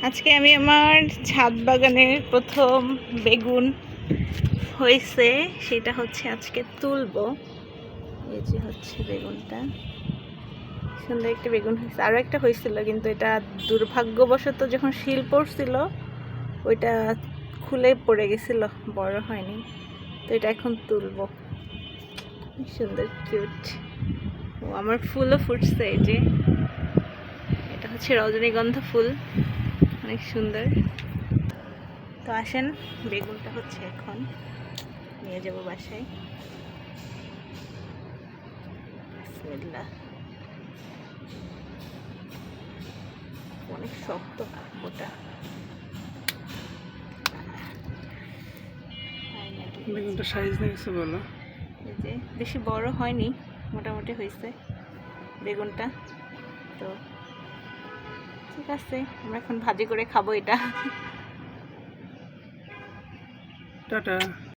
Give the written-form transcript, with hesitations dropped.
আজকে আমি আমার ছাদ বাগানের প্রথম বেগুন হয়েছে সেটা হচ্ছে আজকে তুলবো। এই যে হচ্ছে বেগুনটা, সুন্দর একটা বেগুন হয়েছে। আরও একটা হয়েছিল কিন্তু এটা দুর্ভাগ্যবশত যখন শিল পড়ছিল ওইটা খুলে পড়ে গেছিল, বড় হয়নি। তো এটা এখন তুলবো। সুন্দর কিউট। ও আমার ফুলও ফুটছে। এই যে এটা হচ্ছে রজনীগন্ধা ফুল, অনেক সুন্দর। তো আসেন, বেগুনটা হচ্ছে এখন নিয়ে যাব বাসায়। বিসমিল্লাহ। অনেক শক্ত মোটা। বেগুনটা সাইজ দেখছো বলো? এই যে বেশি বড় হয়নি, মোটামুটি হয়েছে বেগুনটা। তো ঠিক আছে, আমরা এখন ভাজি করে খাবো এটা। টাটা।